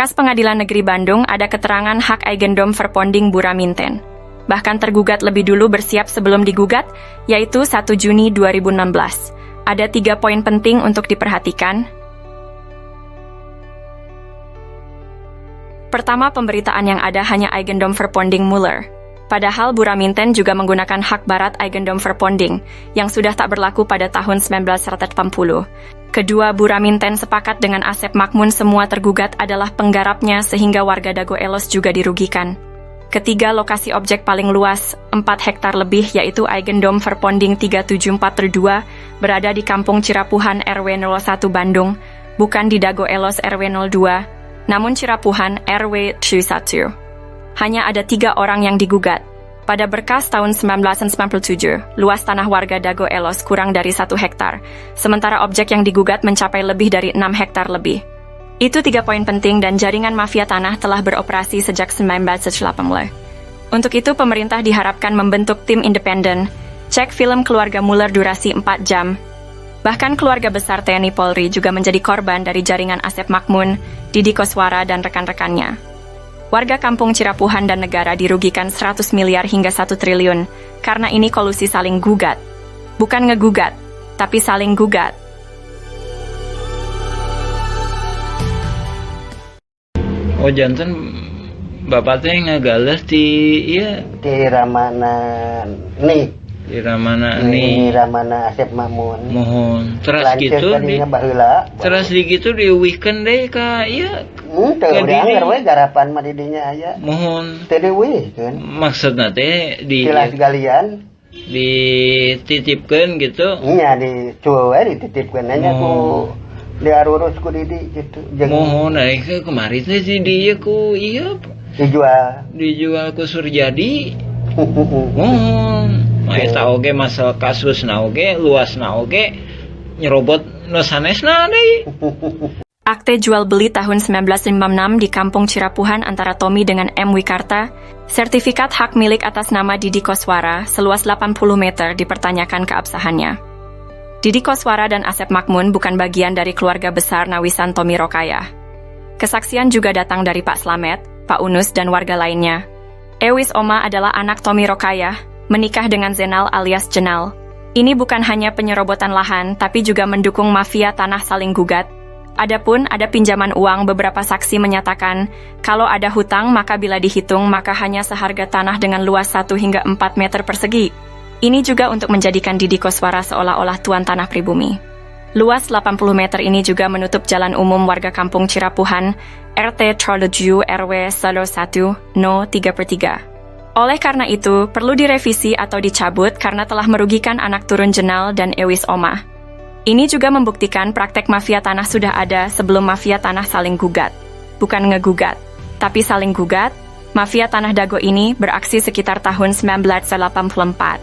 berkas Pengadilan Negeri Bandung ada keterangan hak Eigendom Verponding Buraminten. Bahkan tergugat lebih dulu bersiap sebelum digugat, yaitu 1 Juni 2016. Ada 3 poin penting untuk diperhatikan. Pertama, pemberitaan yang ada hanya Eigendom Verponding Muller. Padahal Buraminten juga menggunakan hak barat Eigendom Verponding, yang sudah tak berlaku pada tahun 1980. Kedua, Buraminten sepakat dengan Asep Makmun semua tergugat adalah penggarapnya sehingga warga Dago Elos juga dirugikan. Ketiga, lokasi objek paling luas, 4 hektar lebih, yaitu Eigendom Verponding 374/2, berada di Kampung Cirapuhan RW 01 Bandung, bukan di Dago Elos RW 02, namun Cirapuhan RW 31. Hanya ada 3 orang yang digugat. Pada berkas tahun 1997, luas tanah warga Dago Elos kurang dari 1 hektar, sementara objek yang digugat mencapai lebih dari 6 hektar lebih. Itu 3 poin penting dan jaringan mafia tanah telah beroperasi sejak 1918. Untuk itu, pemerintah diharapkan membentuk tim independen, cek film keluarga Muller durasi 4 jam. Bahkan keluarga besar TNI Polri juga menjadi korban dari jaringan Asep Makmun, Didi Koswara, dan rekan-rekannya. Warga kampung Cirapuhan dan negara dirugikan 100 miliar hingga 1 triliun, karena ini kolusi saling gugat. Bukan ngegugat, tapi saling gugat. Oh janten, bapak teh ngagales di Ramana nih. Di Ramana nih. Ramana Asep Makmun. Mohon. Terus gitu terus gitu diuwihkeun deui ka ieu. Teu dianggar we garapan mah di dinya aya. Mohon. Teu diuwihkeun. Maksudna teh di tilas galian dititipkeun gitu. Iya dicuwe dititipkeun nya ku diarurus ku Didi gitu. Mohon ke kemarin teh di dieu ku ieu dijual ku Surjadi. Mohon. Eta oge masalah kasusna oge, luasna oge nyerobot nu sanesna deui. Akte jual beli tahun 1956 di Kampung Cirapuhan antara Tommy dengan M. Wikarta, sertifikat hak milik atas nama Didi Koswara seluas 80 meter dipertanyakan keabsahannya. Didi Koswara dan Asep Makmun bukan bagian dari keluarga besar Nawisan Tommy Rokayah. Kesaksian juga datang dari Pak Slamet, Pak Unus, dan warga lainnya. Ewis Oma adalah anak Tommy Rokayah, menikah dengan Zenal alias Jenal. Ini bukan hanya penyerobotan lahan, tapi juga mendukung mafia tanah saling gugat. Adapun ada pinjaman uang, beberapa saksi menyatakan, kalau ada hutang maka bila dihitung maka hanya seharga tanah dengan luas 1 hingga 4 meter persegi. Ini juga untuk menjadikan Didi Koswara seolah-olah tuan tanah pribumi. Luas 80 meter ini juga menutup jalan umum warga kampung Cirapuhan, RT 37 RW 01 No 3/3. Oleh karena itu, perlu direvisi atau dicabut karena telah merugikan anak turun Jenal dan Ewis Oma. Ini juga membuktikan praktek mafia tanah sudah ada sebelum mafia tanah saling gugat. Bukan ngegugat, tapi saling gugat. Mafia tanah Dago ini beraksi sekitar tahun 1984.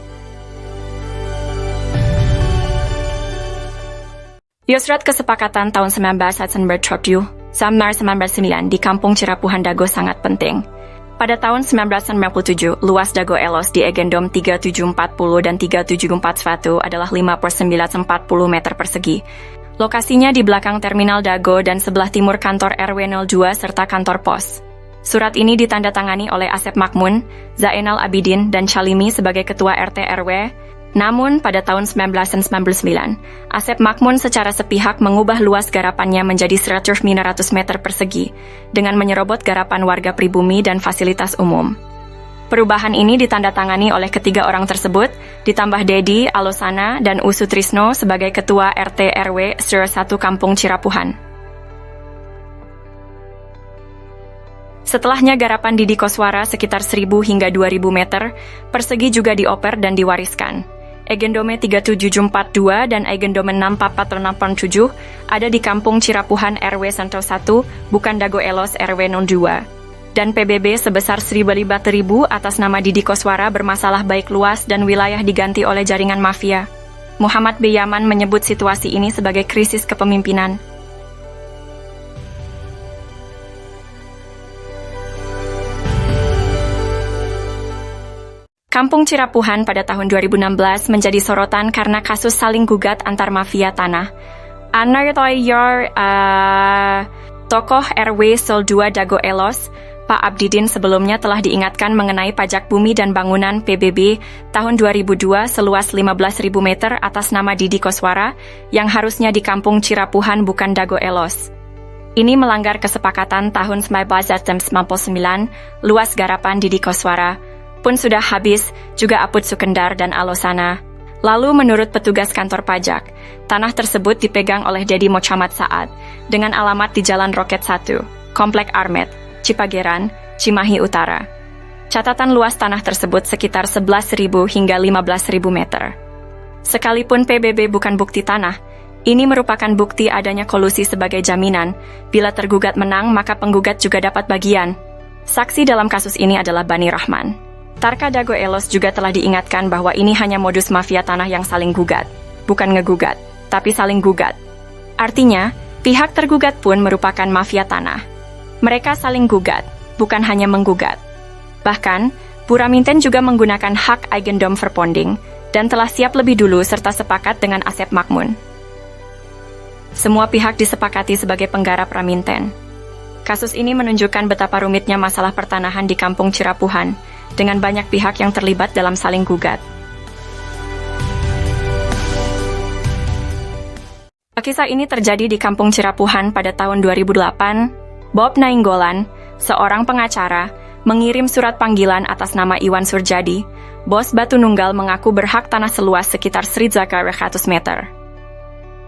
Yusrat Kesepakatan tahun 1937 sampai 1999 di Kampung Cirapuhan Dago sangat penting. Pada tahun 1997, luas Dago Elos di Eigendom 3740 dan 3741 adalah 5/940 meter persegi. Lokasinya di belakang terminal Dago dan sebelah timur kantor RW 02 serta kantor pos. Surat ini ditandatangani oleh Asep Makmun, Zainal Abidin, dan Chalimi sebagai ketua RT RW. Namun, pada tahun 1999, Asep Makmun secara sepihak mengubah luas garapannya menjadi 100 meter persegi, dengan menyerobot garapan warga pribumi dan fasilitas umum. Perubahan ini ditandatangani oleh ketiga orang tersebut, ditambah Dedi, Alosana, dan Usu Trisno sebagai ketua RT RW 01 Kampung Cirapuhan. Setelahnya garapan Didi Koswara sekitar 1.000 hingga 2.000 meter persegi juga dioper dan diwariskan. Eigendome 3742 dan Eigendome 64467 ada di Kampung Cirapuhan RW 101, bukan Dago Elos RW 02. Dan PBB sebesar 1.500.000 atas nama Didi Koswara bermasalah baik luas dan wilayah diganti oleh jaringan mafia. Muhammad B. Yaman menyebut situasi ini sebagai krisis kepemimpinan. Kampung Cirapuhan pada tahun 2016 menjadi sorotan karena kasus saling gugat antar mafia tanah. Tokoh RW Sol 2 Dago Elos, Pak Abdidin sebelumnya telah diingatkan mengenai pajak bumi dan bangunan PBB tahun 2002 seluas 15.000 meter atas nama Didi Koswara yang harusnya di Kampung Cirapuhan bukan Dago Elos. Ini melanggar kesepakatan tahun 1999, luas garapan Didi Koswara pun sudah habis, juga Apud Sukendar dan Alosana. Lalu menurut petugas kantor pajak, tanah tersebut dipegang oleh Dedi Mochamat Saad dengan alamat di Jalan Roket 1, Komplek Armet, Cipageran, Cimahi Utara. Catatan luas tanah tersebut sekitar 11.000 hingga 15.000 meter. Sekalipun PBB bukan bukti tanah, ini merupakan bukti adanya kolusi sebagai jaminan. Bila tergugat menang, maka penggugat juga dapat bagian. Saksi dalam kasus ini adalah Bani Rahman. Tarka Dago Elos juga telah diingatkan bahwa ini hanya modus mafia tanah yang saling gugat. Bukan ngegugat, tapi saling gugat. Artinya, pihak tergugat pun merupakan mafia tanah. Mereka saling gugat, bukan hanya menggugat. Bahkan, Buraminten juga menggunakan hak Eigendom Verponding dan telah siap lebih dulu serta sepakat dengan Asep Makmun. Semua pihak disepakati sebagai penggarap Raminten. Kasus ini menunjukkan betapa rumitnya masalah pertanahan di Kampung Cirapuhan, dengan banyak pihak yang terlibat dalam saling gugat. Kisah ini terjadi di Kampung Cirapuhan pada tahun 2008. Bob Nainggolan, seorang pengacara, mengirim surat panggilan atas nama Iwan Surjadi, bos Batu Nunggal mengaku berhak tanah seluas sekitar 100 meter.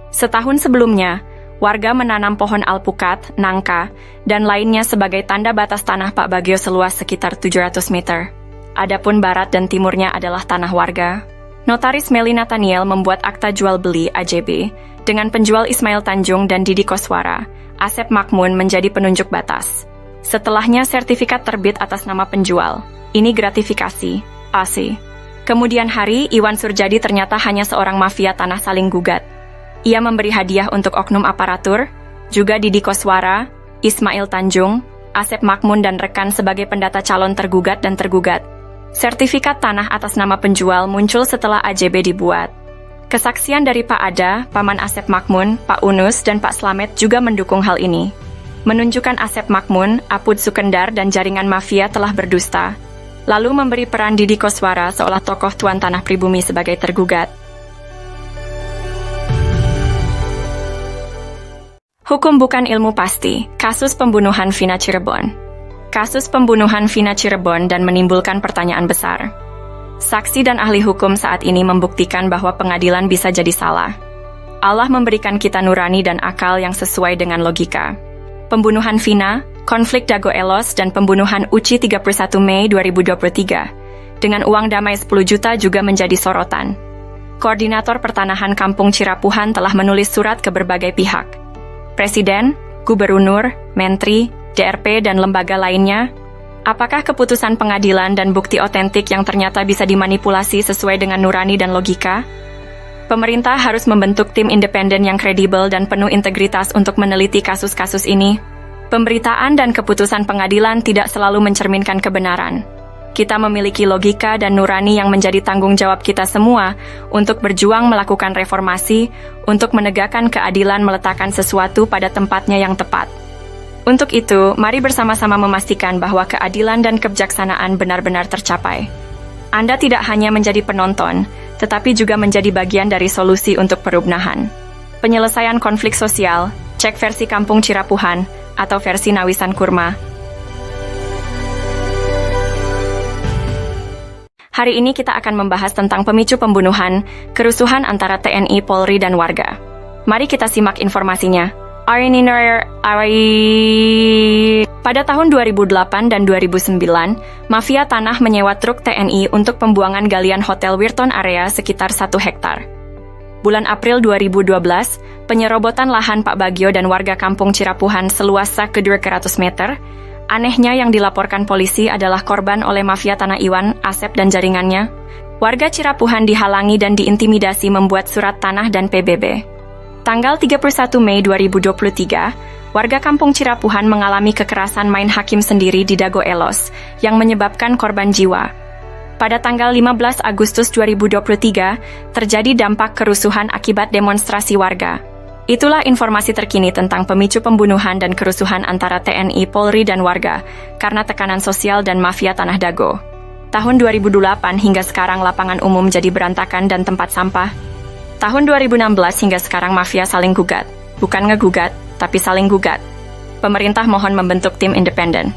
Setahun sebelumnya, warga menanam pohon alpukat, nangka, dan lainnya sebagai tanda batas tanah Pak Bagio seluas sekitar 700 meter. Adapun barat dan timurnya adalah tanah warga. Notaris Meli Nathaniel membuat akta jual beli AJB dengan penjual Ismail Tanjung dan Didi Koswara. Asep Makmun menjadi penunjuk batas. Setelahnya sertifikat terbit atas nama penjual. Ini gratifikasi, AC. Kemudian hari, Iwan Surjadi ternyata hanya seorang mafia tanah saling gugat. Ia memberi hadiah untuk oknum aparatur, juga Didi Koswara, Ismail Tanjung, Asep Makmun dan rekan sebagai pendata calon tergugat dan tergugat. Sertifikat tanah atas nama penjual muncul setelah AJB dibuat. Kesaksian dari Pak Ada, Paman Asep Makmun, Pak Unus, dan Pak Slamet juga mendukung hal ini. Menunjukkan Asep Makmun, Apud Sukendar, dan jaringan mafia telah berdusta. Lalu memberi peran Didi Koswara seolah tokoh tuan tanah pribumi sebagai tergugat. Hukum bukan ilmu pasti. Kasus pembunuhan Vina Cirebon. Kasus pembunuhan Vina Cirebon dan menimbulkan pertanyaan besar. Saksi dan ahli hukum saat ini membuktikan bahwa pengadilan bisa jadi salah. Allah memberikan kita nurani dan akal yang sesuai dengan logika. Pembunuhan Vina, konflik Dago Elos, dan pembunuhan Uci 31 Mei 2023 dengan uang damai 10 juta juga menjadi sorotan. Koordinator Pertanahan Kampung Cirapuhan telah menulis surat ke berbagai pihak. Presiden, Gubernur, Menteri, DRP, dan lembaga lainnya. Apakah keputusan pengadilan dan bukti otentik yang ternyata bisa dimanipulasi sesuai dengan nurani dan logika? Pemerintah harus membentuk tim independen yang kredibel dan penuh integritas untuk meneliti kasus-kasus ini. Pemberitaan dan keputusan pengadilan tidak selalu mencerminkan kebenaran. Kita memiliki logika dan nurani yang menjadi tanggung jawab kita semua untuk berjuang melakukan reformasi, untuk menegakkan keadilan meletakkan sesuatu pada tempatnya yang tepat. Untuk itu, mari bersama-sama memastikan bahwa keadilan dan kebijaksanaan benar-benar tercapai. Anda tidak hanya menjadi penonton, tetapi juga menjadi bagian dari solusi untuk perubahan. Penyelesaian konflik sosial, cek versi Kampung Cirapuhan, atau versi Nawisan Kurma. Hari ini kita akan membahas tentang pemicu pembunuhan, kerusuhan antara TNI, Polri, dan warga. Mari kita simak informasinya. Pada tahun 2008 dan 2009, mafia tanah menyewa truk TNI untuk pembuangan galian Hotel Wirton area sekitar 1 hektar. Bulan April 2012, penyerobotan lahan Pak Bagio dan warga Kampung Cirapuhan seluas 200 meter. Anehnya yang dilaporkan polisi adalah korban oleh mafia tanah Iwan, Asep, dan jaringannya. Warga Cirapuhan dihalangi dan diintimidasi membuat surat tanah dan PBB. Tanggal 31 Mei 2023, warga Kampung Cirapuhan mengalami kekerasan main hakim sendiri di Dago Elos, yang menyebabkan korban jiwa. Pada tanggal 15 Agustus 2023, terjadi dampak kerusuhan akibat demonstrasi warga. Itulah informasi terkini tentang pemicu pembunuhan dan kerusuhan antara TNI, Polri, dan warga karena tekanan sosial dan mafia Tanah Dago. Tahun 2008 hingga sekarang lapangan umum jadi berantakan dan tempat sampah. Tahun 2016 hingga sekarang mafia saling gugat. Bukan ngegugat, tapi saling gugat. Pemerintah mohon membentuk tim independen.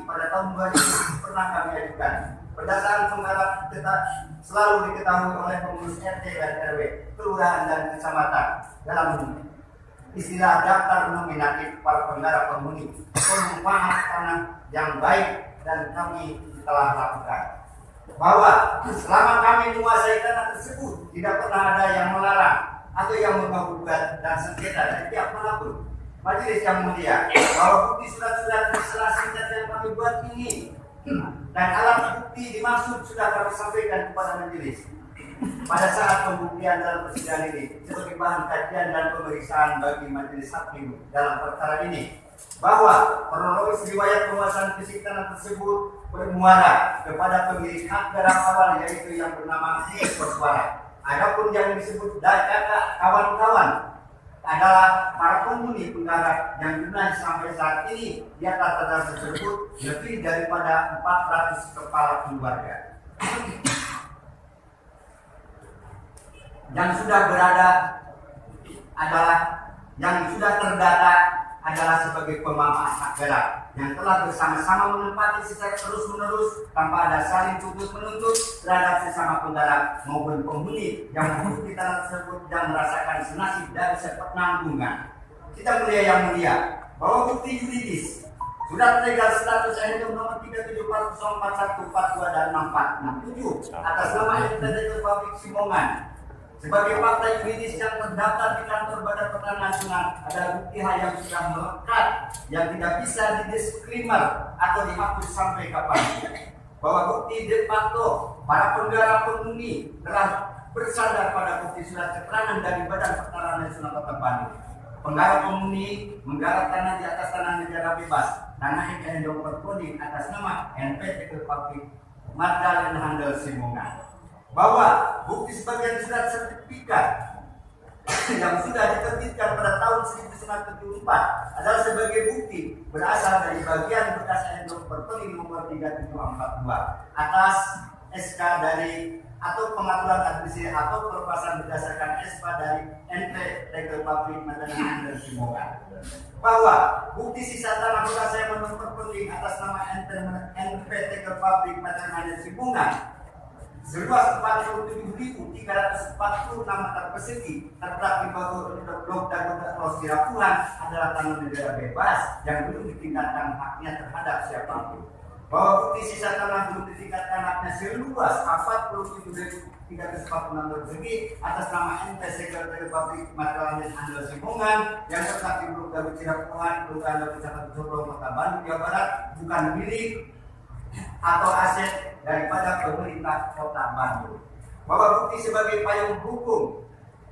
Pada tahun 2000 pernah kami ajukan. Berdasarkan penggarap selalu diketahui oleh pengurus RT dan RW, kelurahan dan kecamatan dalam istilah daftar nominatif para penggarap penghuni perumahan tanah yang baik, dan kami telah lakukan bahwa selama kami menguasai tanah tersebut tidak pernah ada yang melarang atau yang menggugat dan sengketa dari pihak manapun. Majelis yang mulia, bahwa bukti surat-surat terserah singkat yang kami buat ini dan alat bukti dimaksud sudah kami sampaikan kepada majelis pada saat pembuktian dalam persidangan ini sebagai bahan kajian dan pemeriksaan bagi majelis hakim dalam perkara ini, bahwa kronologis riwayat penguasaan fisik tanah tersebut bermuara kepada pemilik hak garap awal, yaitu yang bernama Mies Koswara. Adapun yang disebut kakak kawan-kawan adalah para penghuni penggarap yang jumlahnya sampai saat ini di atas tanah tersebut lebih daripada 400 kepala keluarga yang sudah berada adalah yang sudah terdata adalah sebagai pemamah hak garap yang telah bersama-sama menempati secara terus-menerus tanpa ada saling tuntut-menuntut terhadap sesama penggarap maupun penghuni yang mengikuti tanah tersebut dan merasakan senasib dari sepenanggungan. Kita mulia yang mulia, bahwa bukti yuridis surat legal status NU nomor 37404142 dan 6467 atas nama Entitas Pabrik Simongan sebagai fakta yuridis yang terdaftar di kantor Badan Pertanahan Nasional adalah bukti hal yang sudah melekat yang tidak bisa didisklaimer atau dihapus sampai kapan. Bahwa bukti de facto para penggarap penghuni telah bersandar pada bukti surat keterangan dari Badan Pertanahan Nasional Kota Bandung. Penggarap penghuni menggarap tanah di atas tanah negara bebas, tanah Endong Perpoding atas nama NPT Pabrik Magdalena Handel Simongan. Bahwa bukti sebagian surat sertifikat yang sudah diterbitkan pada tahun 1974 adalah sebagai bukti berasal dari bagian bekas Endong Perpoding nomor 3742 atas SK dari atau pengaturan administrasi atau pelepasan berdasarkan SK dari NPT Pabrik Magdalena Handel Simongan. Bahwa bukti sisa tanah bekas Endong Perpoding atas nama NPT Pabrik Magdalena Handel Simongan seluas 47.346 meter persegi terdapat di bawah Blok Dago Rosirapuhan adalah tanah negara bebas yang belum ditingkatkan haknya terhadap siapapun. Bahwa bukti sisa tanah belum ditingkatkan haknya seluas 47.346 persegi atas nama NPT Pabrik Magdalena Handel Simongan yang terdapat di Blok Dago Rosirapuhan, Kelurahan Dago Kecamatan Sorong, Kota Bandung, Jawa Barat bukan milik atau aset daripada pemerintah Kota Bandung. Bahwa bukti sebagai payung hukum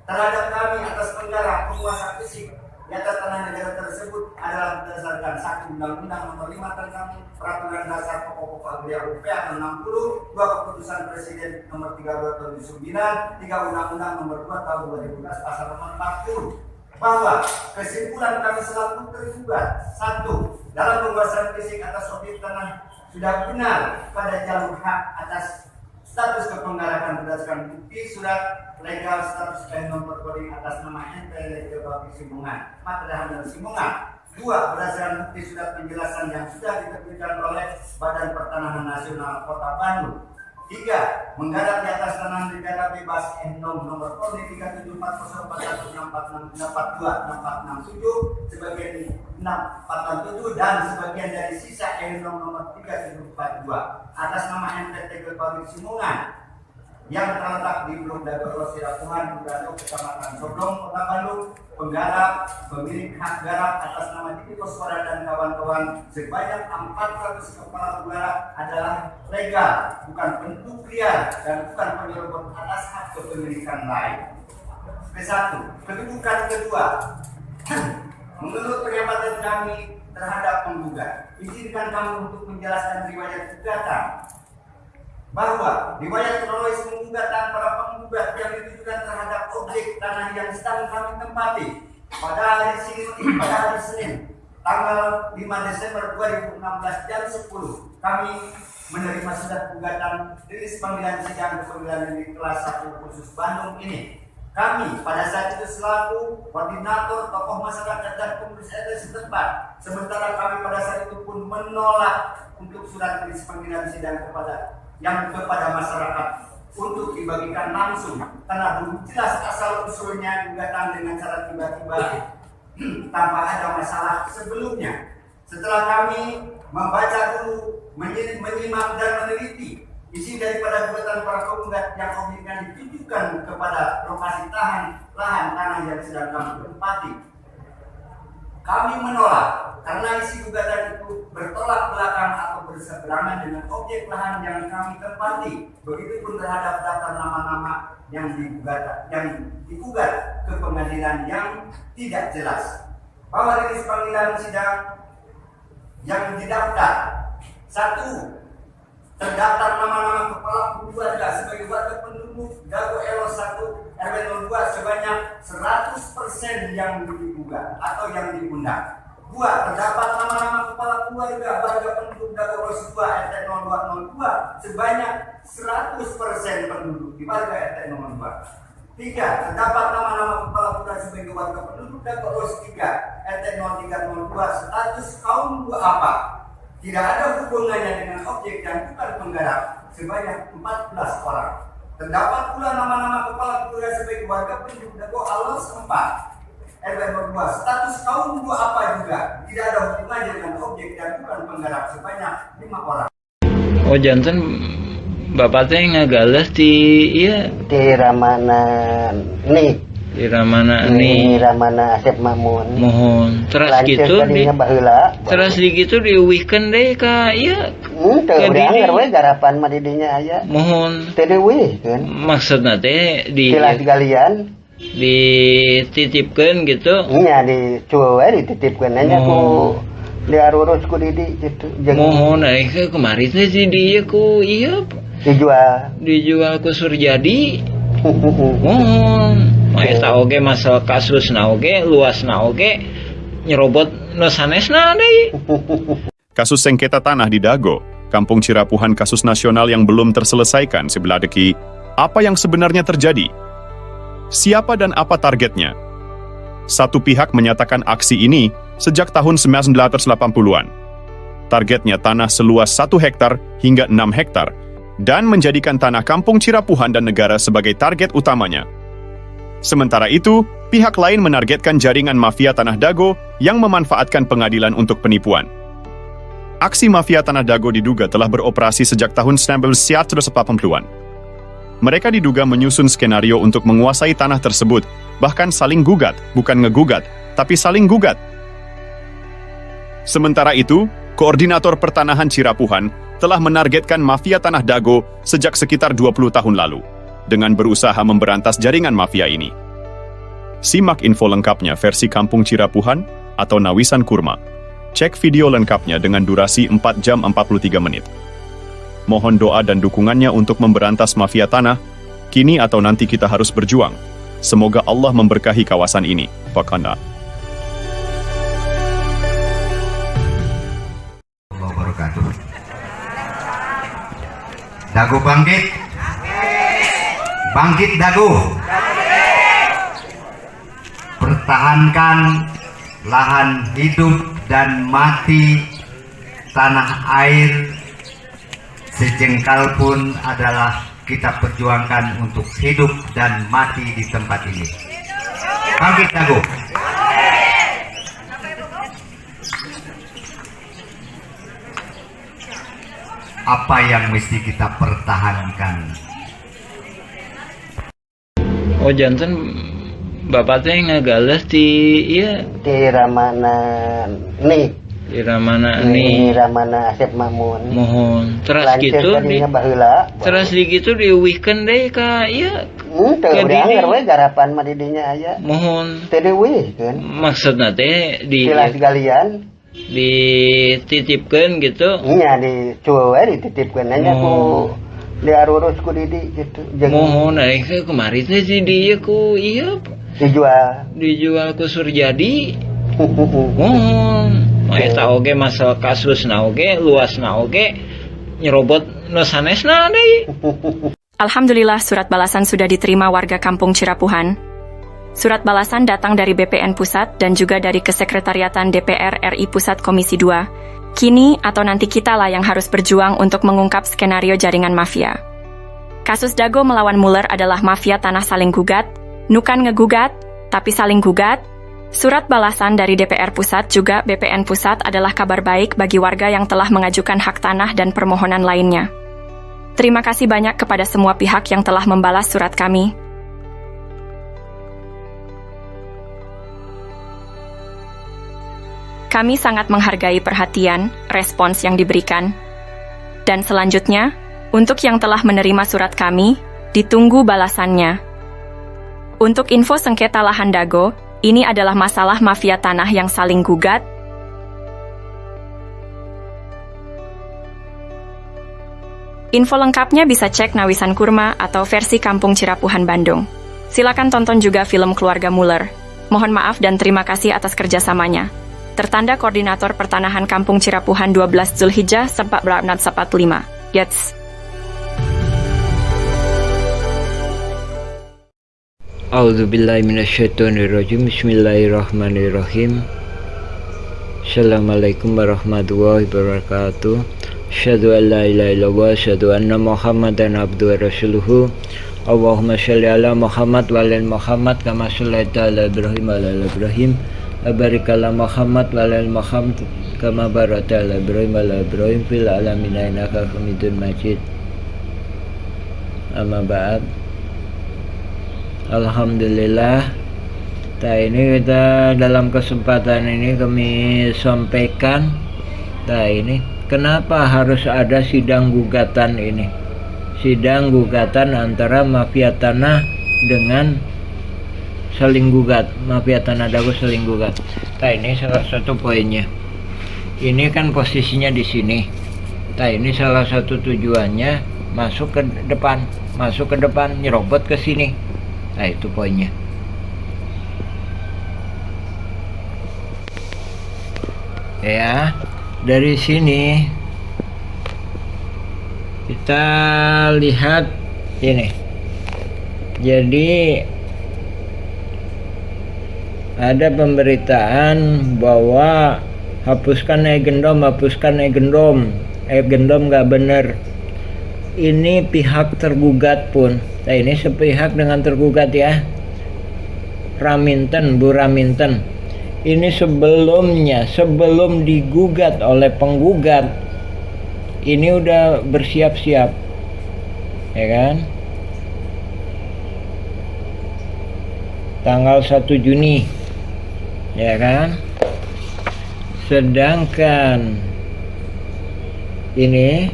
terhadap kami atas penggarap penguasa fisik di atas tanah negara tersebut adalah berdasarkan 1 Undang-Undang Nomor 5 tentang Peraturan Dasar Pokok-Pokok Agraria UPA 60, 2 Keputusan Presiden Nomor 32 Tahun 2009, 3 Undang-Undang Nomor 2 Tahun 2012 Pasal Nomor 40. Bahwa kesimpulan kami selaku tergugat, 1. Dalam penguasaan fisik atas objek tanah sudah benar pada jalur hak atas status kepenggarapan berdasarkan bukti surat legal status Endong Perpoding atas nama NPT Pabrik Simongan Magdalena Handel Simongan. 2. Berdasarkan bukti surat penjelasan yang sudah diterbitkan oleh Badan Pertanahan Nasional Kota Bandung. 3. Menggarap di atas pelaksanaan negara bebas Endom nomor Polri 374041646426467 sebagian 647 dan sebagian dari sisa Endom nomor 3742 atas nama NTT Gelbawing Simungan yang terletak di Blok Dago Sirapuhan, Budado, Kecamatan Soblong, Kota Bandung, penggarap, pemilik hak garap atas nama Didi Koswara dan kawan-kawan sebanyak 400 kepala udara adalah legal, bukan bentuk liar dan bukan penyerobot atas hak kepemilikan lain. Ke-1, kedudukan kedua. Menurut pengamatan kami terhadap penggugat, izinkan kami untuk menjelaskan riwayat gugatan bahwa riwayat kronologis penggugatan para penggugat yang ditujukan terhadap objek tanah yang sedang kami tempati pada hari Senin tanggal 5 Desember 2016 jam 10 kami menerima surat gugatan rilis panggilan sidang pengadilan negeri kelas 1 khusus Bandung ini. Kami pada saat itu selaku koordinator tokoh masyarakat dan pengurus RT setempat, sementara kami pada saat itu pun menolak untuk surat rilis panggilan sidang kepada masyarakat untuk dibagikan langsung karena belum jelas asal usulnya gugatan dengan cara tiba-tiba tanpa ada masalah sebelumnya. Setelah kami membaca dulu, menyimak dan meneliti isi daripada gugatan para penggugat yang objeknya ditujukan kepada lokasi lahan tanah yang sedang kami tempati, kami menolak karena isi gugatan itu bertolak belakang atau berseberangan dengan objek lahan yang kami tempati. Begitupun terhadap daftar nama-nama yang digugat ke pengadilan yang tidak jelas. Bahwa rilis panggilan sidang yang didaftar, 1. Terdaftar nama-nama kepala keluarga sebagai warga penduduk Dago Elo 1 RW 02 sebanyak 100% yang digugat atau yang diundang. 2. Terdapat nama-nama kepala keluarga warga penduduk Dago Elo 2 RT 0202 sebanyak 100% penduduk di warga RT 02. 3. Terdapat nama-nama kepala keluarga sebagai warga penduduk Dago Elo 3 RT 0302 status kaum duafa. Tidak ada hubungannya dengan objek dan bukan penggarap sebanyak 14 orang. Terdapat pula nama-nama kepala keluarga sebagai warga penduduk Dago Elo 4 RW 02 status kaum duafa juga. Tidak ada hubungannya dengan objek dan bukan penggarap sebanyak 5 orang. Oh jantan bapak teh ngagalas di Ramana nih. Di Ramana nih. Ramana Asep Mamun. Mohon terus gitu terus gitu diuwihkeun deh ka ieu. Teu beanger we garapan mah di dinya aya. Mohon teu diuwihkeun. Maksudna teh di tilas galian dititipkeun gitu. Nya dicuel we dititipkeun nya ku diarurus ku Didi gitu. Mohon kemarin teh si dieu ku ieu dijual ku Surjadi. Mohon eta oge masalah kasusna oge luasna oge nyerobot nu sanesna deui. Kasus sengketa tanah di Dago, Kampung Cirapuhan, kasus nasional yang belum terselesaikan sebelah deki. Apa yang sebenarnya terjadi? Siapa dan apa targetnya? Satu pihak menyatakan aksi ini sejak tahun 1980-an. Targetnya tanah seluas 1 hektar hingga 6 hektar dan menjadikan tanah Kampung Cirapuhan dan negara sebagai target utamanya. Sementara itu, pihak lain menargetkan jaringan mafia tanah Dago yang memanfaatkan pengadilan untuk penipuan. Aksi mafia tanah Dago diduga telah beroperasi sejak tahun 1980-an. Mereka diduga menyusun skenario untuk menguasai tanah tersebut, bahkan saling gugat, bukan ngegugat, tapi saling gugat. Sementara itu, Koordinator Pertanahan Cirapuhan telah menargetkan mafia tanah Dago sejak sekitar 20 tahun lalu, dengan berusaha memberantas jaringan mafia ini. Simak info lengkapnya versi Kampung Cirapuhan atau Nawisan Kurma. Cek video lengkapnya dengan durasi 4 jam 43 menit. Mohon doa dan dukungannya untuk memberantas mafia tanah, kini atau nanti kita harus berjuang. Semoga Allah memberkahi kawasan ini. Fakana. Dago bangkit. Bangkit Dago. Pertahankan lahan hidup dan mati tanah air sejengkal pun adalah kita perjuangkan untuk hidup dan mati di tempat ini. Bangkit Dago. Apa yang mesti kita pertahankan? Oh janten bapak teh ngagales di iya Di Ramana nih. di Ramana Di nih Ramana Asep Mamun. mohon terus Lanceuk gitu di tadinya baheula. terus di gitu di weekend deh ka iya Teu ke udah didi. anger we garapan mah di dinya aya. mohon Teu deui kan. maksudna teh Silas galian. dititipkeun gitu Nya di cueu we dititipkeun nya ku diarurus ku Didi gitu. Jeung mohon aing kemarin teh si dia ku iya dijual. ku Surjadi mohon eta oge masalah kasusna oge luasna oge nyerobot nu sanesna deui. Alhamdulillah surat balasan sudah diterima warga Kampung Cirapuhan. Surat balasan datang dari BPN Pusat dan juga dari Kesekretariatan DPR RI Pusat Komisi 2. Kini atau nanti kitalah yang harus berjuang untuk mengungkap skenario jaringan mafia. Kasus Dago melawan Muller adalah mafia tanah saling gugat, nukan ngegugat, tapi saling gugat. Surat balasan dari DPR Pusat juga BPN Pusat adalah kabar baik bagi warga yang telah mengajukan hak tanah dan permohonan lainnya. Terima kasih banyak kepada semua pihak yang telah membalas surat kami. Kami sangat menghargai perhatian, respons yang diberikan. Dan selanjutnya, untuk yang telah menerima surat kami, ditunggu balasannya. Untuk info sengketa lahan Dago, ini adalah masalah mafia tanah yang saling gugat. Info lengkapnya bisa cek Nawisan Kurma atau versi Kampung Cirapuhan Bandung. Silakan tonton juga film Keluarga Muller. Mohon maaf dan terima kasih atas kerjasamanya. Tertanda Koordinator Pertanahan Kampung Cirapuhan 12 Zulhijjah 1445. Yats. A'udzubillahi minasyaitonirrajim. Bismillahirrahmanirrahim. Assalamualaikum warahmatullahi wabarakatuh. Asyhadu an la ilaha illallah, asyhadu anna Muhammadan abduhu wa rasuluhu. Allahumma shalli ala Muhammad wa ala Muhammad kama shallaita ala Ibrahim wa ala Ibrahim. Barik ala Muhammad wa ala Muhammad kama barakta ala Ibrahim wa ala Ibrahim fil alamin innaka Hamidum Majid. Amma ba'd. Alhamdulillah. Ini kita dalam kesempatan ini kami sampaikan. Ini kenapa harus ada sidang gugatan ini? Sidang gugatan antara mafia tanah dengan saling gugat, mafia tanah Dago saling gugat. Ini salah satu poinnya. Ini kan posisinya di sini. Ini salah satu tujuannya masuk ke depan, nyerobot ke sini. Itu poinnya. Ya, dari sini kita lihat ini. Jadi ada pemberitaan bahwa hapuskan Egendom nggak benar. Ini pihak tergugat pun. Ini sepihak dengan tergugat ya. Bu Raminten. Ini sebelum digugat oleh penggugat, ini udah bersiap-siap, ya kan? Tanggal 1 Juni, ya kan? Sedangkan ini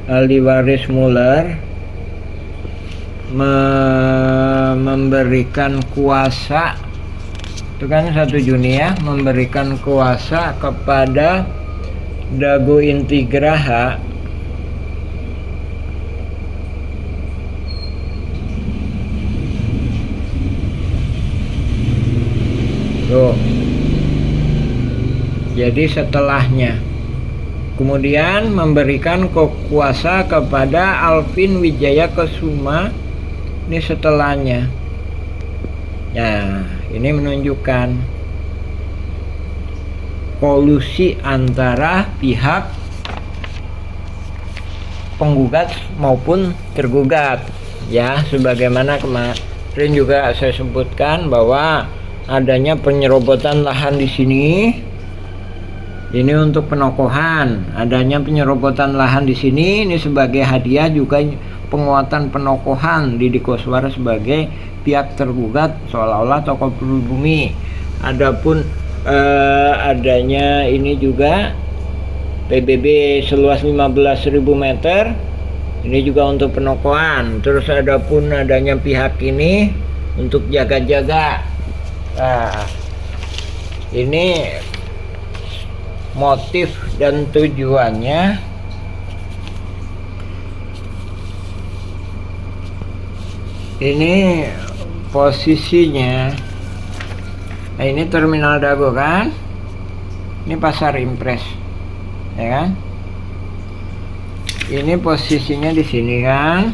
ahli waris Muller memberikan kuasa, itu kan 1 Juni ya, memberikan kuasa kepada Dago Intigraha tuh. Jadi setelahnya kemudian memberikan kuasa kepada Alvin Wijaya Kesuma, ini setelahnya. Ya, ini menunjukkan kolusi antara pihak penggugat maupun tergugat. Ya, sebagaimana kemarin juga saya sebutkan bahwa adanya penyerobotan lahan di sini. Ini untuk penokohan, adanya penyerobotan lahan di sini ini sebagai hadiah, juga penguatan penokohan Didi Koswara sebagai pihak tergugat seolah-olah tokoh pribumi. Adapun adanya ini juga PBB seluas 15.000 meter, ini juga untuk penokohan. Terus adapun adanya pihak ini untuk jaga-jaga. Nah, ini motif dan tujuannya ini posisinya. Nah, ini terminal Dago kan, ini pasar Impres ya kan, ini posisinya di sini kan,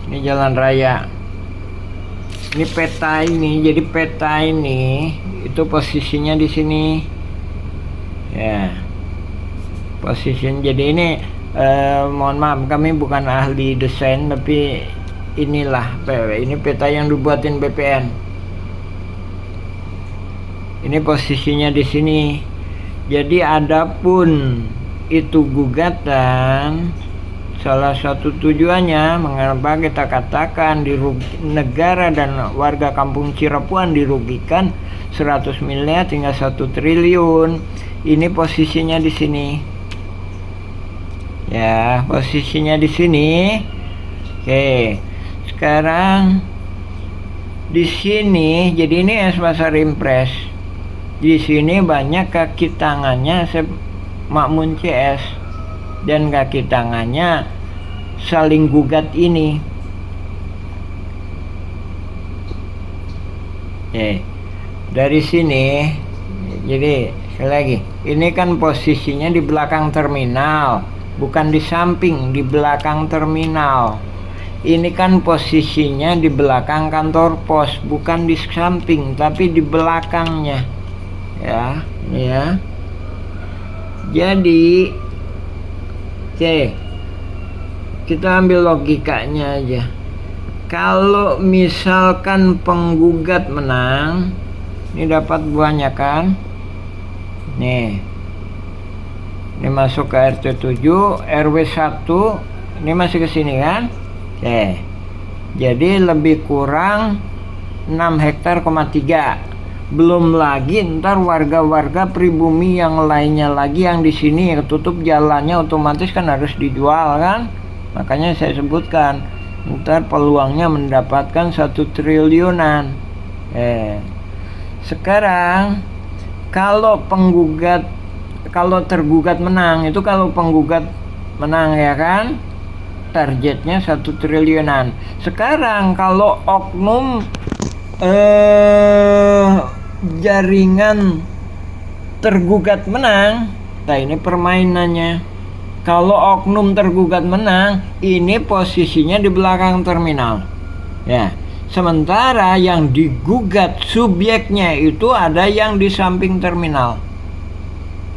ini jalan raya, ini peta ini. Jadi peta ini itu posisinya di sini ya, posisinya. Jadi ini mohon maaf, kami bukan ahli desain, tapi inilah ini peta yang dibuatin BPN. Ini posisinya di sini. Jadi adapun itu gugatan, salah satu tujuannya mengapa kita katakan negara dan warga kampung Cirapuan dirugikan 100 miliar hingga 1 triliun. Ini posisinya di sini. Ya, posisinya di sini. Oke. Sekarang di sini, jadi ini pasar Impres. Di sini banyak kaki tangannya Makmun CS dan kaki tangannya saling gugat ini. Oke. Dari sini, jadi sekali lagi, ini kan posisinya di belakang terminal, bukan di samping, di belakang terminal. Ini kan posisinya di belakang kantor pos, bukan di samping, tapi di belakangnya. Ya, ya. Jadi, oke, kita ambil logikanya aja. Kalau misalkan penggugat menang, ini dapat buahnya kan? Nih, ini masuk ke RT 7, RW 1, ini masih ke sini kan? Oke, jadi lebih kurang 6 hektar, 3. Belum lagi ntar warga-warga pribumi yang lainnya lagi yang di sini ketutup jalannya, otomatis kan harus dijual kan? Makanya saya sebutkan ntar peluangnya mendapatkan 1 triliunan. Sekarang kalau tergugat menang, itu kalau penggugat menang ya kan, targetnya 1 triliunan. Sekarang kalau oknum jaringan tergugat menang, nah ini permainannya. Kalau oknum tergugat menang, ini posisinya di belakang terminal ya. Sementara yang digugat subjeknya itu ada yang di samping terminal.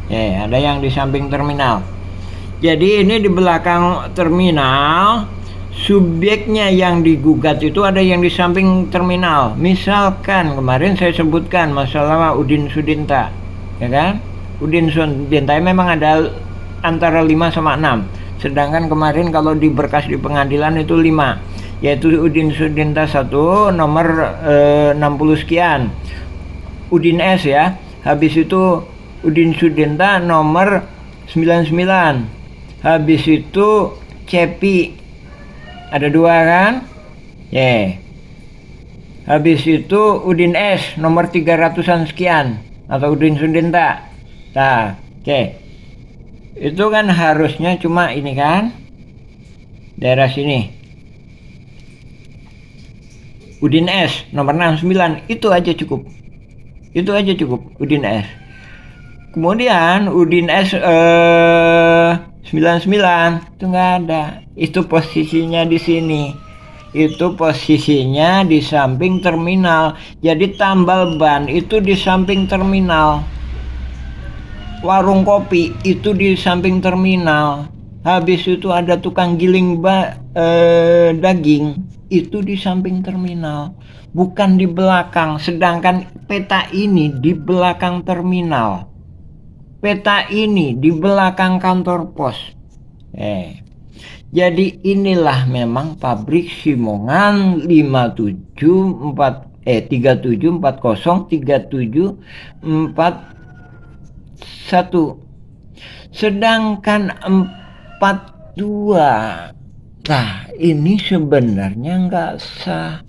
Ya, ada yang di samping terminal. Jadi ini di belakang terminal, subjeknya yang digugat itu ada yang di samping terminal. Misalkan kemarin saya sebutkan masalah Udin Sudinta, ya kan? Udin Sudinta memang ada antara 5 sama 6. Sedangkan kemarin kalau di berkas di pengadilan itu 5, yaitu Udin Sudinta 1 nomor 60 sekian. Udin S ya. Habis itu Udin Sudinta nomor 99. Habis itu Cepi ada 2 kan? Ya. Habis itu Udin S nomor 300-an sekian atau Udin Sudinta. Nah, oke. Itu kan harusnya cuma ini kan? Daerah sini. Udin S nomor 69 itu aja cukup. Itu aja cukup Udin S. Kemudian Udin S 99 itu nggak ada. Itu posisinya di sini. Itu posisinya di samping terminal. Jadi tambal ban itu di samping terminal. Warung kopi itu di samping terminal. Habis itu ada tukang giling daging, itu di samping terminal, bukan di belakang. Sedangkan peta ini di belakang terminal. Peta ini di belakang kantor pos. Jadi inilah memang pabrik Simongan 37403741. Sedangkan 42, nah ini sebenarnya nggak sah.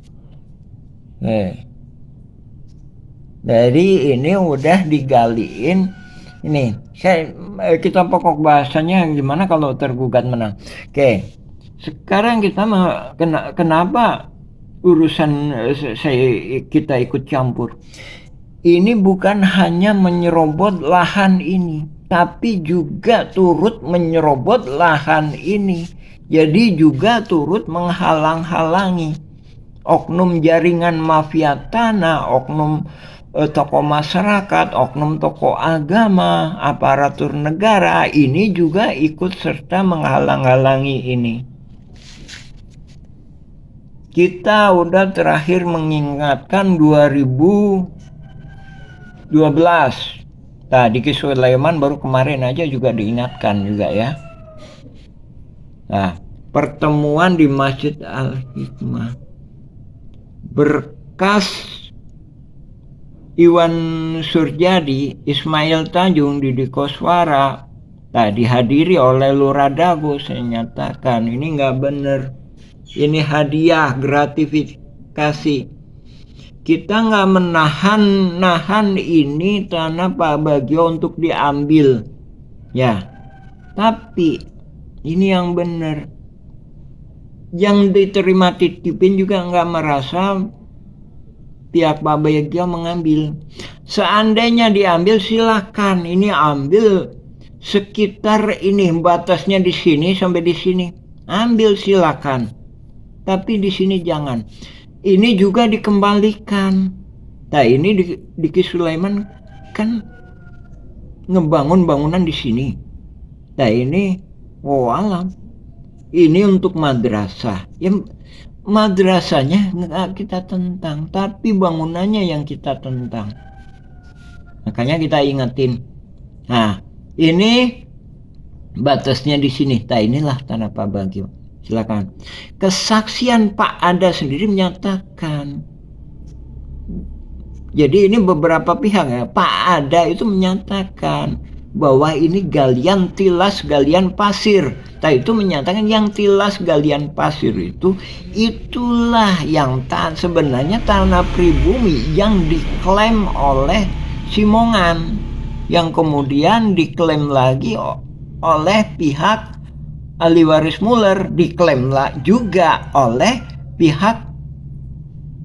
Dari ini udah digaliin. Ini kita pokok bahasanya gimana kalau tergugat menang. Oke, sekarang kita kenapa urusan kita ikut campur. Ini bukan hanya menyerobot lahan ini, tapi juga turut menyerobot lahan ini. Jadi juga turut menghalang-halangi oknum jaringan mafia tanah, oknum tokoh masyarakat, oknum tokoh agama, aparatur negara, ini juga ikut serta menghalang-halangi ini. Kita udah terakhir mengingatkan 2012. Nah, Diki Sulaiman baru kemarin aja juga diingatkan juga ya. Nah, pertemuan di Masjid Al-Hikmah, berkas Iwan Surjadi, Ismail Tanjung, Didi Koswara, dihadiri oleh Lurah Dago. Saya nyatakan ini nggak bener, ini hadiah gratifikasi. Kita nggak menahan ini tanah Pak Bagio untuk diambil, ya. Tapi ini yang bener. Yang diterima titipin juga nggak merasa pihak Pak Bagio mengambil. Seandainya diambil silakan, ini ambil sekitar ini, batasnya di sini sampai di sini, ambil silakan. Tapi di sini jangan. Ini juga dikembalikan. Nah, ini Diki Sulaiman kan ngebangun bangunan di sini. Nah, ini alam. Ini untuk madrasah. Madrasahnya nggak kita tentang, tapi bangunannya yang kita tentang. Makanya kita ingetin. Nah, ini batasnya di sini. Nah, inilah tanah Pak Bagio. Silakan. Kesaksian Pak Ada sendiri menyatakan. Jadi ini beberapa pihak ya. Pak Ada itu menyatakan bahwa ini galian tilas, galian pasir. Nah, itu menyatakan yang tilas galian pasir itulah yang sebenarnya tanah pribumi yang diklaim oleh Simongan, yang kemudian diklaim lagi oleh pihak ahli waris Muller, diklaim juga oleh pihak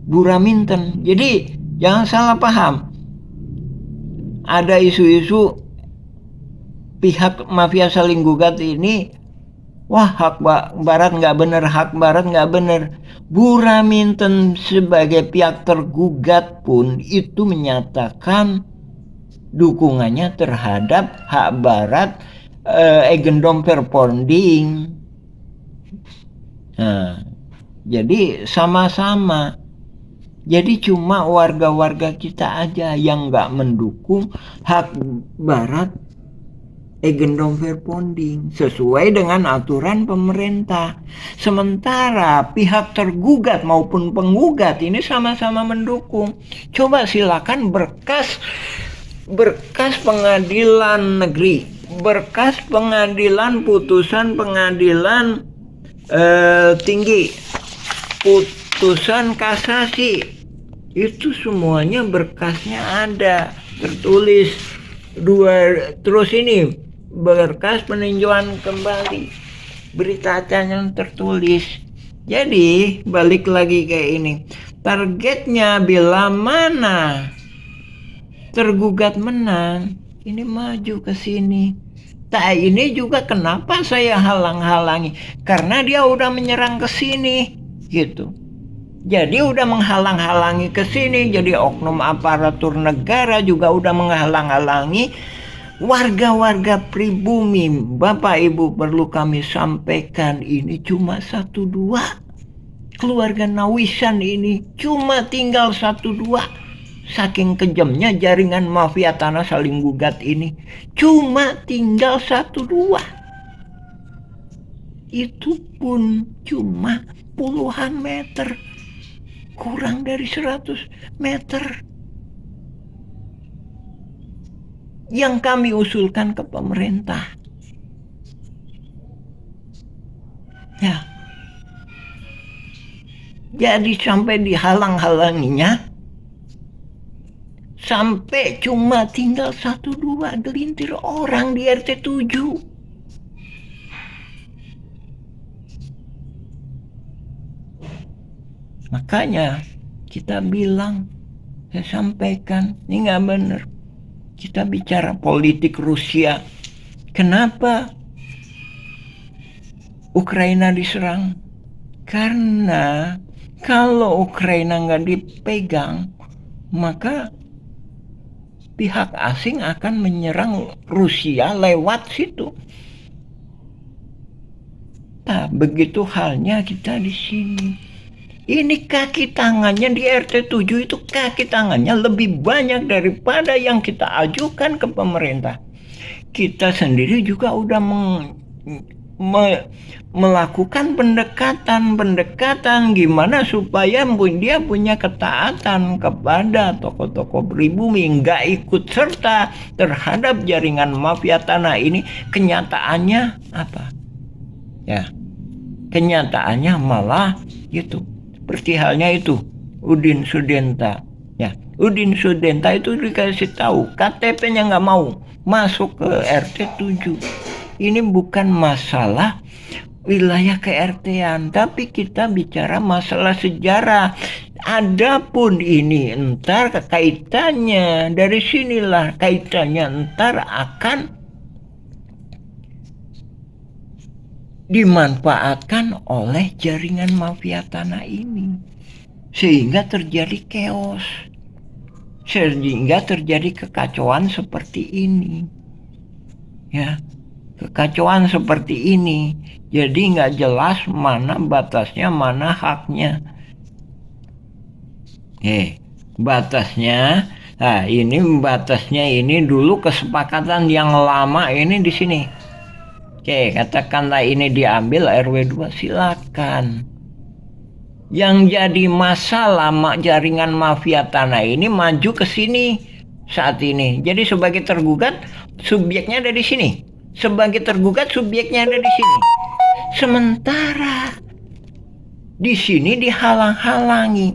Buraminten. Jadi jangan salah paham, ada isu-isu pihak mafia saling gugat ini, wah hak barat nggak bener, hak barat nggak bener. Buraminten sebagai pihak tergugat pun itu menyatakan dukungannya terhadap hak barat Eigendom Verponding. Nah, jadi sama-sama. Jadi cuma warga-warga kita aja yang nggak mendukung hak barat Eigendom Verponding sesuai dengan aturan pemerintah. Sementara pihak tergugat maupun penggugat ini sama-sama mendukung. Coba silakan berkas pengadilan negeri, berkas pengadilan, putusan pengadilan tinggi, putusan kasasi, itu semuanya berkasnya ada tertulis. Terus ini berkas peninjauan kembali, berita acara yang tertulis. Jadi balik lagi kayak ini, targetnya bila mana tergugat menang, ini maju ke sini. Nah, ini juga kenapa saya halang-halangi, karena dia udah menyerang ke sini gitu. Jadi udah menghalang-halangi ke sini. Jadi oknum aparatur negara juga udah menghalang-halangi Warga-warga pribumi, Bapak Ibu, perlu kami sampaikan, ini cuma 1-2. Keluarga Nawisan ini cuma tinggal 1-2. Saking kejamnya jaringan mafia tanah saling gugat ini, cuma tinggal 1-2. Itu pun cuma puluhan meter, kurang dari 100 meter. Yang kami usulkan ke pemerintah, ya, jadi sampai dihalang-halanginya, sampai cuma tinggal 1-2 gelintir orang di RT 7. Makanya kita bilang, saya sampaikan, ini nggak benar. Kita bicara politik Rusia. Kenapa Ukraina diserang? Karena kalau Ukraina nggak dipegang, maka pihak asing akan menyerang Rusia lewat situ. Nah, begitu halnya kita di sini. Ini kaki tangannya di RT 7 itu, kaki tangannya lebih banyak daripada yang kita ajukan ke pemerintah. Kita sendiri juga udah melakukan pendekatan gimana supaya dia punya ketaatan kepada tokoh-tokoh pribumi, nggak ikut serta terhadap jaringan mafia tanah ini. Kenyataannya apa? Ya, kenyataannya malah gitu. Seperti halnya itu Udin Sudenta. Ya, Udin Sudenta itu dikasih tahu KTP-nya nggak mau masuk ke RT 7. Ini bukan masalah wilayah ke-RT-an, tapi kita bicara masalah sejarah. Adapun ini entar kaitannya, dari sinilah kaitannya entar akan dimanfaatkan oleh jaringan mafia tanah ini, sehingga terjadi chaos, sehingga terjadi kekacauan seperti ini, ya, kekacauan seperti ini. Jadi nggak jelas mana batasnya, mana haknya. Batasnya, nah ini batasnya ini dulu kesepakatan yang lama ini di sini. Oke, katakanlah ini diambil RW 2, silakan. Yang jadi masalah jaringan mafia tanah ini maju ke sini saat ini. Jadi sebagai tergugat, subjeknya ada di sini. Sebagai tergugat, subjeknya ada di sini. Sementara di sini dihalang-halangi.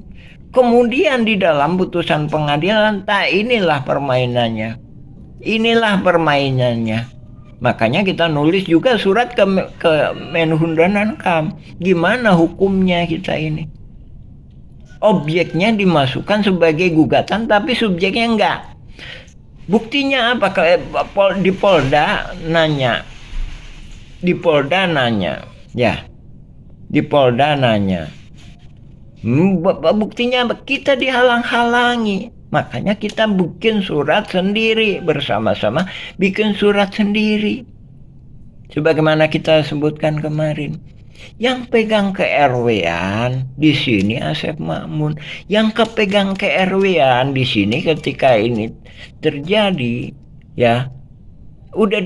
Kemudian di dalam putusan pengadilan, inilah permainannya. Inilah permainannya. Makanya kita nulis juga surat ke Menhun dan Ankam. Gimana hukumnya kita ini? Objeknya dimasukkan sebagai gugatan, tapi subjeknya enggak. Buktinya apa? Di Polda nanya. Ya. Di Polda nanya. Buktinya kita dihalang-halangi. Makanya kita bikin surat sendiri, bersama-sama bikin surat sendiri. Sebagaimana kita sebutkan kemarin, yang pegang ke RW-an di sini Asep Makmun, yang kepegang ke RW-an di sini ketika ini terjadi, ya, udah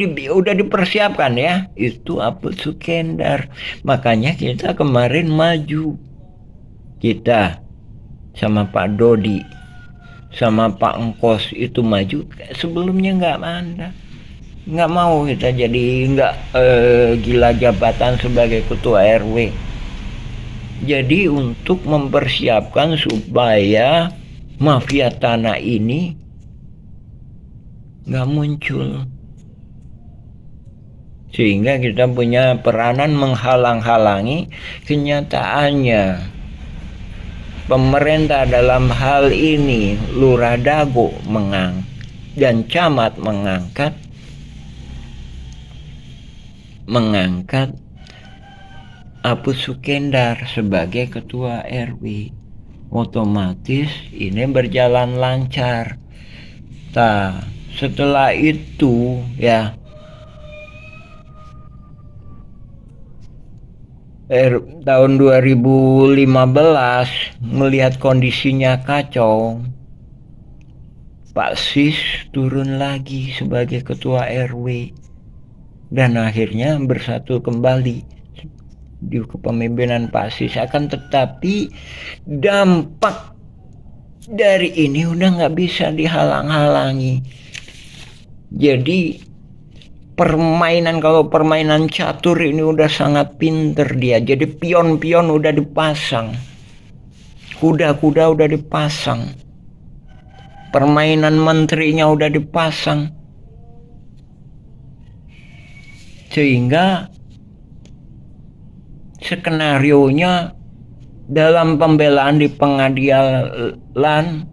dipersiapkan ya, itu Aput Sukendar. Makanya kita kemarin maju, kita sama Pak Dodi, sama Pak Engkos itu maju. Sebelumnya nggak mau kita jadi gila jabatan sebagai ketua RW. Jadi untuk mempersiapkan supaya mafia tanah ini nggak muncul, sehingga kita punya peranan menghalang-halangi. Kenyataannya pemerintah dalam hal ini, Lurah Dago dan Camat mengangkat Aput Sukendar sebagai ketua RW. Otomatis ini berjalan lancar. setelah itu ya tahun 2015 melihat kondisinya kacau, Pak Sis turun lagi sebagai ketua RW dan akhirnya bersatu kembali di kepemimpinan Pak Sis. Akan tetapi dampak dari ini udah nggak bisa dihalang-halangi. Jadi kalau permainan catur ini udah sangat pinter dia. Jadi pion-pion udah dipasang, kuda-kuda udah dipasang, permainan menterinya udah dipasang, sehingga skenarionya dalam pembelaan di pengadilan,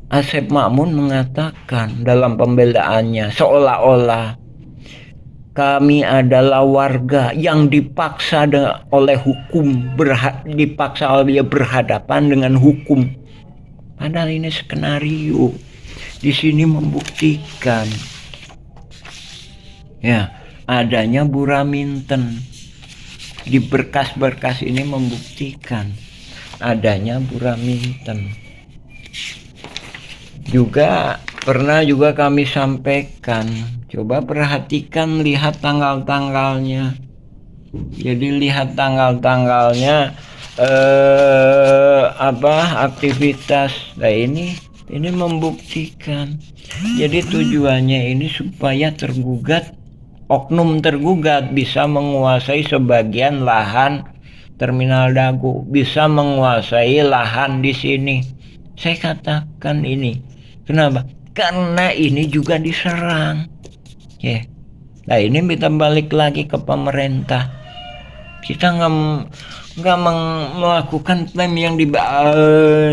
Asep Makmun mengatakan dalam pembelaannya seolah-olah kami adalah warga yang dipaksa oleh hukum, dipaksa oleh berhadapan dengan hukum. Padahal ini skenario. Di sini membuktikan ya adanya Buraminten. Di berkas-berkas ini membuktikan adanya Buraminten. Juga pernah kami sampaikan, coba perhatikan, lihat tanggal-tanggalnya. Jadi lihat tanggal-tanggalnya aktivitas. Nah ini membuktikan. Jadi tujuannya ini supaya oknum tergugat bisa menguasai sebagian lahan Terminal Dago, bisa menguasai lahan di sini. Saya katakan ini. Kenapa? Karena ini juga diserang. Ya. Nah ini kita balik lagi ke pemerintah. Kita nggak melakukan klaim yang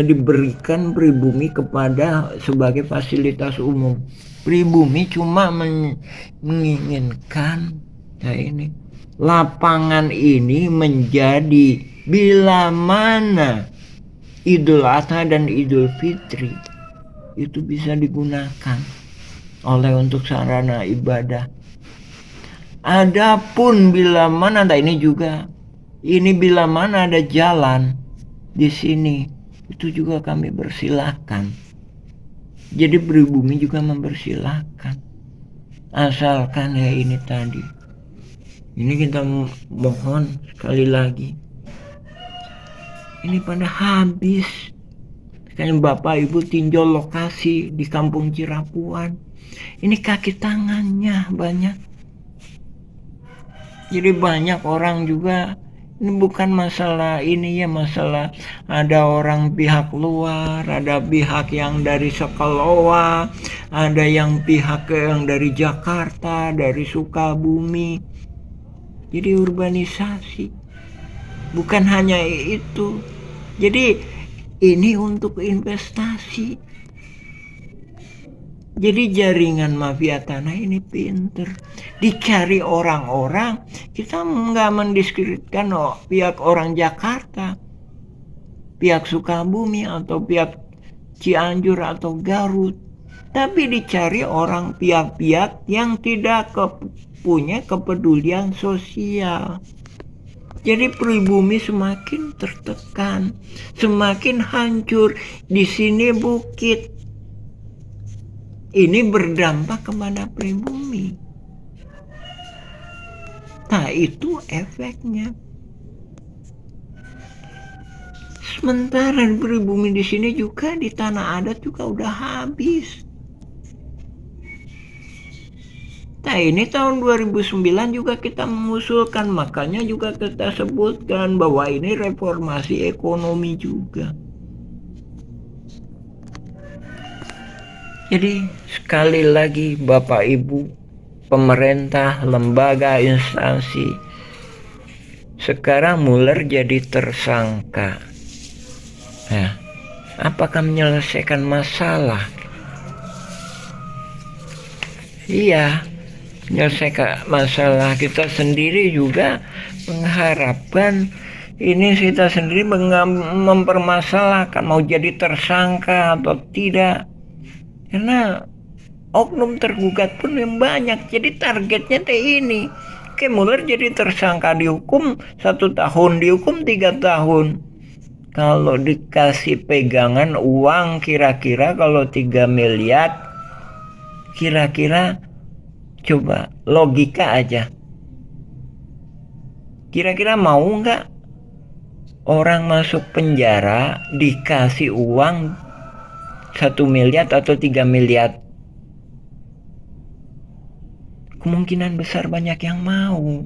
diberikan pribumi kepada sebagai fasilitas umum. Pribumi cuma menginginkan ini lapangan ini menjadi bila mana Idul Adha dan Idul Fitri itu bisa digunakan untuk sarana ibadah. Adapun bila mana bila mana ada jalan di sini, itu juga kami persilahkan. Jadi pribumi juga mempersilahkan, asalkan ya ini tadi. Ini kita mohon sekali lagi, ini pada habis. Kan Bapak Ibu tinjau lokasi di Kampung Cirapuan. Ini kaki tangannya banyak. Jadi banyak orang juga, ini bukan masalah masalah ada orang pihak luar, ada pihak yang dari Sekalowa, ada yang pihak yang dari Jakarta, dari Sukabumi. Jadi urbanisasi. Bukan hanya itu. Jadi ini untuk investasi. Jadi jaringan mafia tanah ini pinter. Dicari orang-orang, kita nggak mendiskreditkan pihak orang Jakarta, pihak Sukabumi atau pihak Cianjur atau Garut. Tapi dicari pihak-pihak yang tidak punya kepedulian sosial. Jadi pribumi semakin tertekan, semakin hancur. Di sini bukit. Ini berdampak kepada pribumi. Nah, itu efeknya. Sementara pribumi di sini juga di tanah adat juga udah habis. Nah ini tahun 2009 juga kita mengusulkan, makanya juga kita sebutkan bahwa ini reformasi ekonomi juga. Jadi sekali lagi Bapak Ibu, pemerintah, lembaga, instansi, sekarang Mueller jadi tersangka. Nah, apakah menyelesaikan masalah? Iya. Menyelesaikan masalah. Kita sendiri juga mengharapkan ini kita sendiri mempermasalahkan mau jadi tersangka atau tidak, karena oknum tergugat pun yang banyak. Jadi targetnya ini. Oke, Muller jadi tersangka, dihukum 1 tahun, dihukum 3 tahun. Kalau dikasih pegangan uang kira-kira kalau 3 miliar, kira-kira coba logika aja. Kira-kira mau nggak orang masuk penjara dikasih uang 1 miliar atau 3 miliar? Kemungkinan besar banyak yang mau,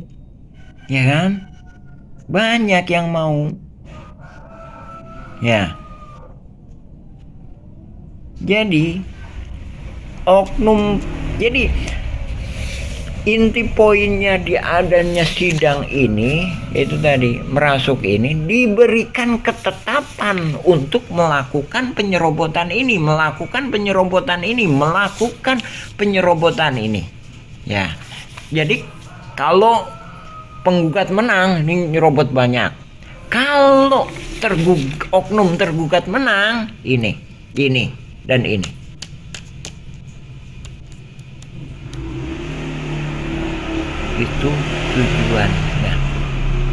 ya kan? Banyak yang mau, ya. Jadi oknum, jadi inti poinnya di adanya sidang ini itu tadi, merasuk ini diberikan ketetapan untuk melakukan penyerobotan ini, melakukan penyerobotan ini. Ya, jadi kalau penggugat menang, ini nyerobot banyak. Kalau oknum tergugat menang, ini, dan ini. Itu tujuannya.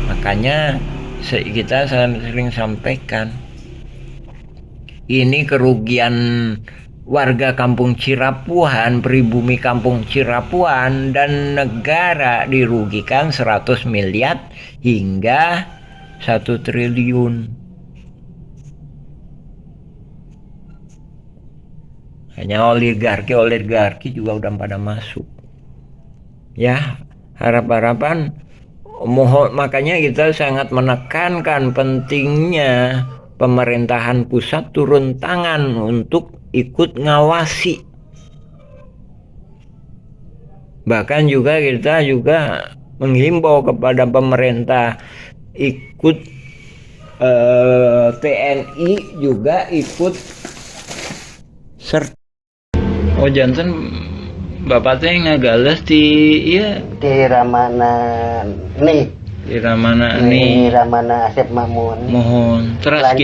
Makanya kita sering sampaikan, ini kerugian warga Kampung Cirapuhan, pribumi Kampung Cirapuhan, dan negara dirugikan 100 miliar hingga 1 triliun. Hanya oligarki juga udah pada masuk. Ya, harapan makanya kita sangat menekankan pentingnya pemerintahan pusat turun tangan untuk ikut ngawasi. Bahkan juga kita menghimbau kepada pemerintah ikut TNI juga ikut serta. Oh, jantan bapak teh ngagales di Ramana nih. Di Ramana Asep Mamun. Mohon. Terus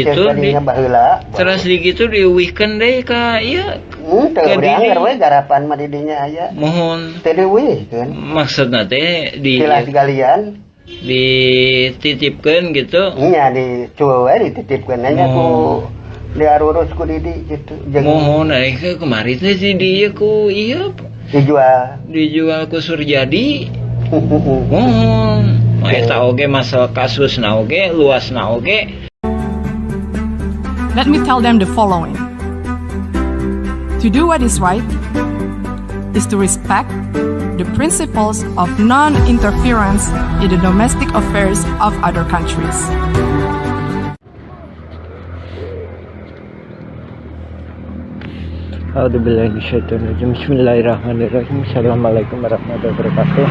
gitu di weekend deh ka ieu. Teu dianggar we garapan mah di dinya aya. Mohon. Teu dieuwihkeun. Maksudna teh di silas galian dititipkeun gitu. Nya dicueul we dititipkeun nya ku diarurus ku Didi gitu. Mohon kemarin teh si dieu ku ieu dijual ku Surjadi. Mohon. Eta oge masalah kasus na oge, luas na oge. Let me tell them the following. To do what is right is to respect the principles of non-interference in the domestic affairs of other countries. Bismillahirrahmanirrahim. Assalamualaikum warahmatullahi wabarakatuh.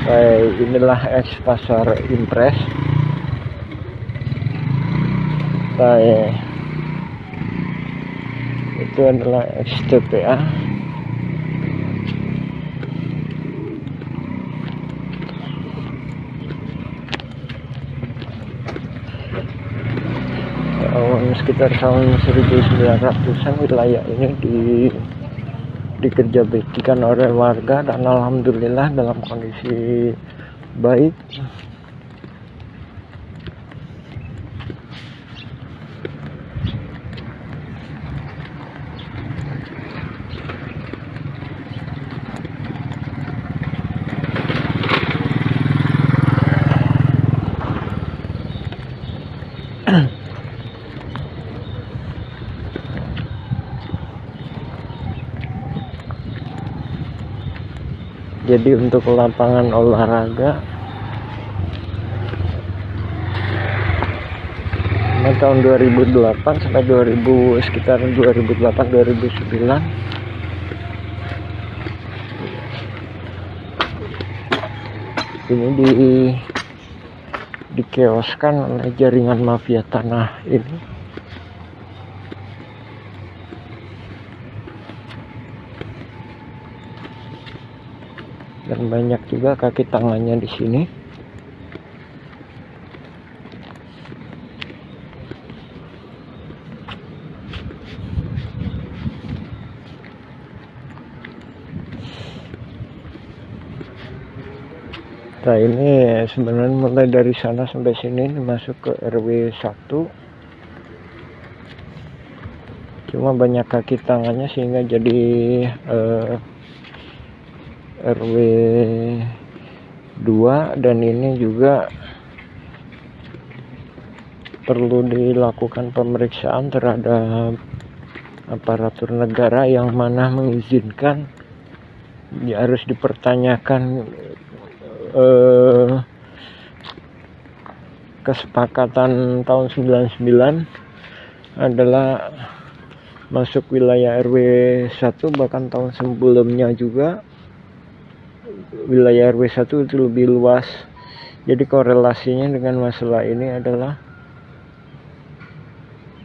Baik, inilah ex pasar Impres. Baik, itu adalah ex TPA. Sekitar tahun 1900-an wilayah ini dikerja-baktikan oleh warga, dan alhamdulillah dalam kondisi baik. Jadi untuk lapangan olahraga tahun 2008 sampai sekitar 2008-2009 ini dikeoskan oleh jaringan mafia tanah ini. Dan banyak juga kaki tangannya di sini. Nah ini sebenarnya mulai dari sana sampai sini ini masuk ke RW 1, cuma banyak kaki tangannya sehingga jadi RW 2, dan ini juga perlu dilakukan pemeriksaan terhadap aparatur negara yang mana mengizinkan. Ya, harus dipertanyakan kesepakatan tahun 99 adalah masuk wilayah RW 1, bahkan tahun sebelumnya juga wilayah RW 1 itu lebih luas. Jadi korelasinya dengan masalah ini adalah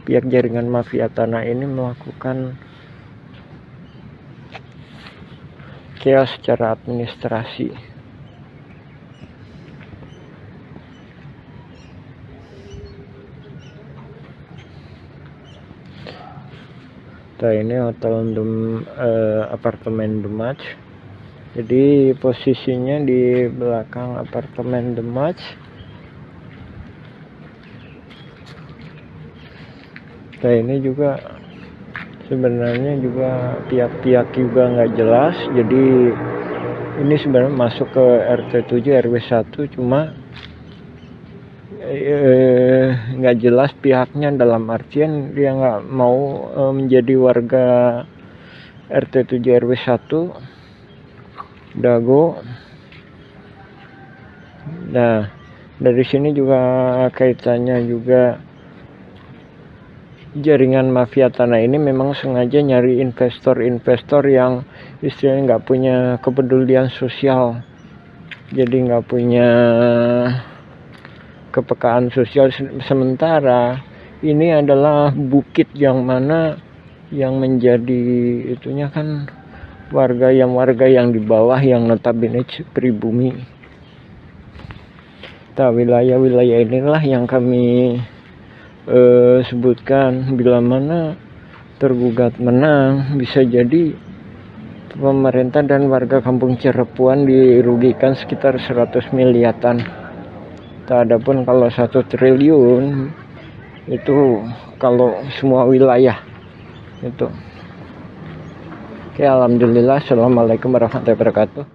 pihak jaringan mafia tanah ini melakukan chaos secara administrasi. Nah ini hotel apartemen The Match. Jadi posisinya di belakang apartemen The Match. Nah ini juga sebenarnya juga pihak-pihak juga nggak jelas. Jadi ini sebenarnya masuk ke RT 7 RW 1, cuma nggak jelas pihaknya, dalam artian dia nggak mau menjadi warga RT 7 RW 1 Dago. Nah dari sini juga kaitannya juga jaringan mafia tanah ini memang sengaja nyari investor-investor yang istilahnya nggak punya kepedulian sosial, jadi nggak punya kepekaan sosial. Sementara ini adalah bukit yang mana yang menjadi itunya kan warga yang di bawah yang notabene pribumi. Nah wilayah-wilayah inilah yang kami sebutkan, bila mana tergugat menang bisa jadi pemerintah dan warga kampung Cirepuan dirugikan sekitar 100 miliaran. Adapun kalau 1 triliun itu kalau semua wilayah itu. Oke, alhamdulillah. Assalamualaikum warahmatullahi wabarakatuh.